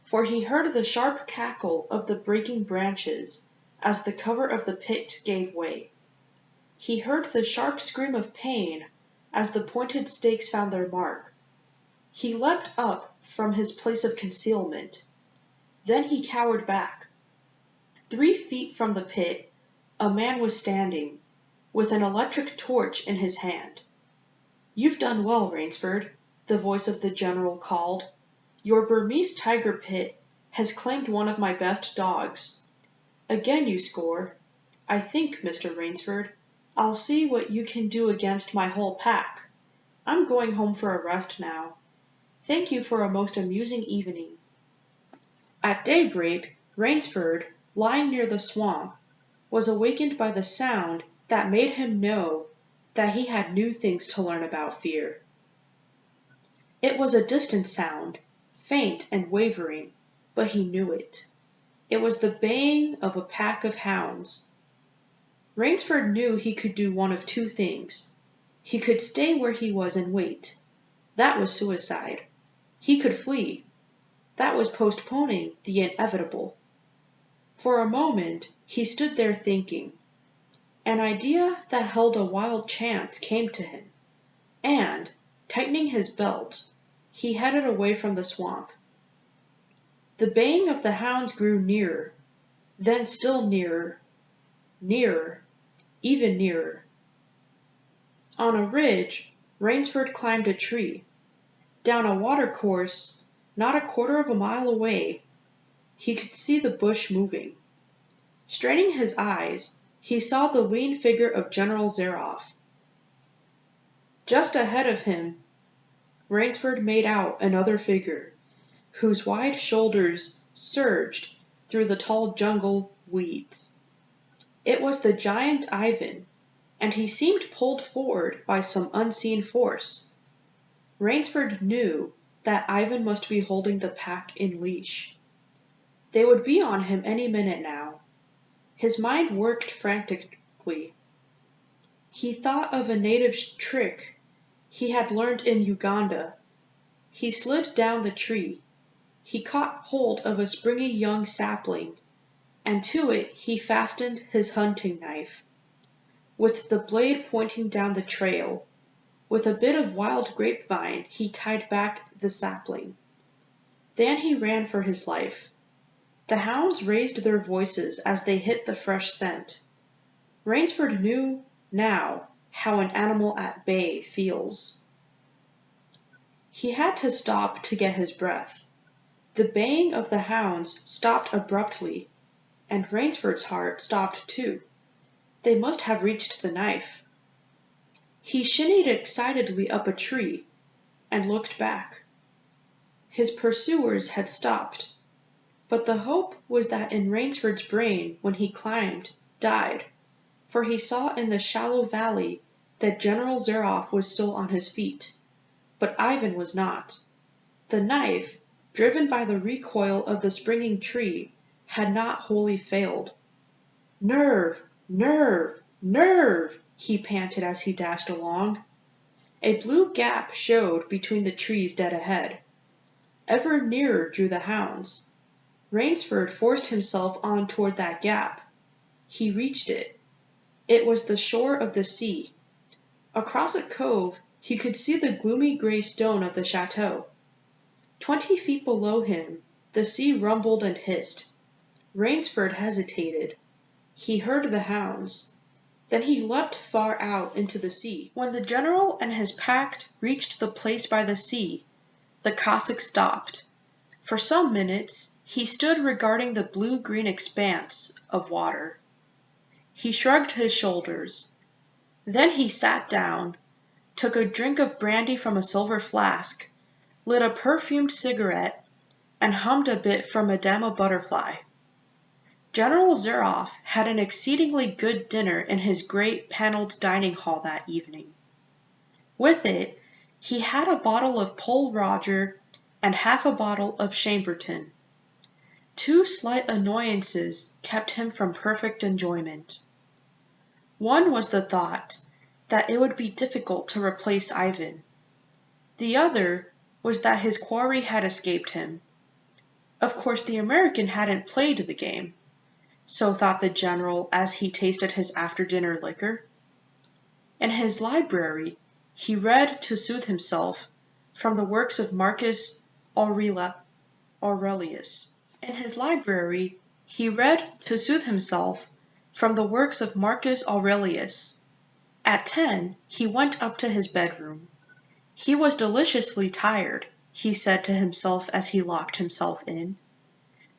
for he heard the sharp cackle of the breaking branches as the cover of the pit gave way. He heard the sharp scream of pain as the pointed stakes found their mark. He leapt up from his place of concealment. Then he cowered back. 3 feet from the pit, a man was standing, with an electric torch in his hand. "You've done well, Rainsford," the voice of the general called. "Your Burmese tiger pit has claimed one of my best dogs. Again you score. I think, Mr. Rainsford, I'll see what you can do against my whole pack. I'm going home for a rest now. Thank you for a most amusing evening." At daybreak, Rainsford, lying near the swamp, was awakened by the sound that made him know that he had new things to learn about fear. It was a distant sound, faint and wavering, but he knew it. It was the baying of a pack of hounds. Rainsford knew he could do one of 2 things. He could stay where he was and wait. That was suicide. He could flee. That was postponing the inevitable. For a moment he stood there thinking. An idea that held a wild chance came to him, and, tightening his belt, he headed away from the swamp. The baying of the hounds grew nearer, then still nearer, nearer, even nearer. On a ridge, Rainsford climbed a tree. Down a watercourse, not a quarter of a mile away, he could see the bush moving. Straining his eyes, he saw the lean figure of General Zaroff. Just ahead of him, Rainsford made out another figure, whose wide shoulders surged through the tall jungle weeds. It was the giant Ivan, and he seemed pulled forward by some unseen force. Rainsford knew that Ivan must be holding the pack in leash. They would be on him any minute now. His mind worked frantically. He thought of a native trick he had learned in Uganda. He slid down the tree. He caught hold of a springy young sapling, and to it he fastened his hunting knife, with the blade pointing down the trail. With a bit of wild grapevine he tied back the sapling. Then he ran for his life. The hounds raised their voices as they hit the fresh scent. Rainsford knew now how an animal at bay feels. He had to stop to get his breath. The baying of the hounds stopped abruptly, and Rainsford's heart stopped too. They must have reached the knife. He shinnied excitedly up a tree and looked back. His pursuers had stopped, but the hope was that in Rainsford's brain when he climbed died, for he saw in the shallow valley that General Zaroff was still on his feet, but Ivan was not. The knife, driven by the recoil of the springing tree, had not wholly failed. "Nerve! Nerve! Nerve!" he panted as he dashed along. A blue gap showed between the trees dead ahead. Ever nearer drew the hounds. Rainsford forced himself on toward that gap. He reached it. It was the shore of the sea. Across a cove he could see the gloomy gray stone of the chateau. 20 feet below him the sea rumbled and hissed. Rainsford hesitated. He heard the hounds. Then he leapt far out into the sea. When the general and his pack reached the place by the sea, the Cossack stopped. For some minutes he stood regarding the blue-green expanse of water. He shrugged his shoulders. Then he sat down, took a drink of brandy from a silver flask, lit a perfumed cigarette, and hummed a bit from Madame Butterfly. General Zaroff had an exceedingly good dinner in his great paneled dining hall that evening. With it, he had a bottle of Pole Roger and half a bottle of Chambertin. 2 slight annoyances kept him from perfect enjoyment. One was the thought that it would be difficult to replace Ivan. The other was that his quarry had escaped him. Of course the American hadn't played the game. So thought the general as he tasted his after-dinner liquor. In his library, he read to soothe himself from the works of Marcus Aurelius. In his library, he read to soothe himself from the works of Marcus Aurelius. At 10, he went up to his bedroom. He was deliciously tired, he said to himself as he locked himself in.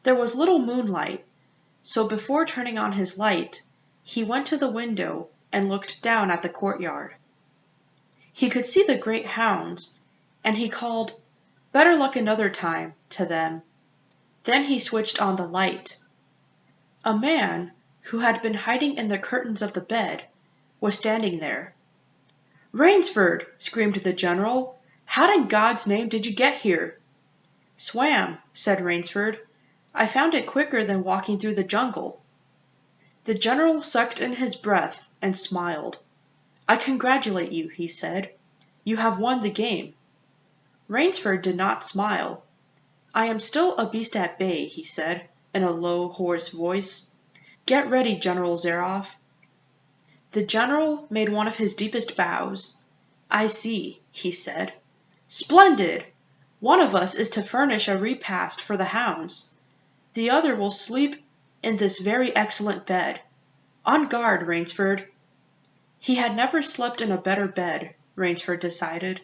There was little moonlight, so before turning on his light, he went to the window and looked down at the courtyard. He could see the great hounds, and he called, "Better luck another time," to them. Then he switched on the light. A man, who had been hiding in the curtains of the bed, was standing there. "Rainsford!" screamed the general. "How in God's name did you get here?" "Swam," said Rainsford. "I found it quicker than walking through the jungle." The general sucked in his breath and smiled. "I congratulate you," he said. "You have won the game." Rainsford did not smile. "I am still a beast at bay," he said, in a low, hoarse voice. "Get ready, General Zaroff." The general made one of his deepest bows. "I see," he said. "Splendid! One of us is to furnish a repast for the hounds. The other will sleep in this very excellent bed. On guard, Rainsford." He had never slept in a better bed, Rainsford decided.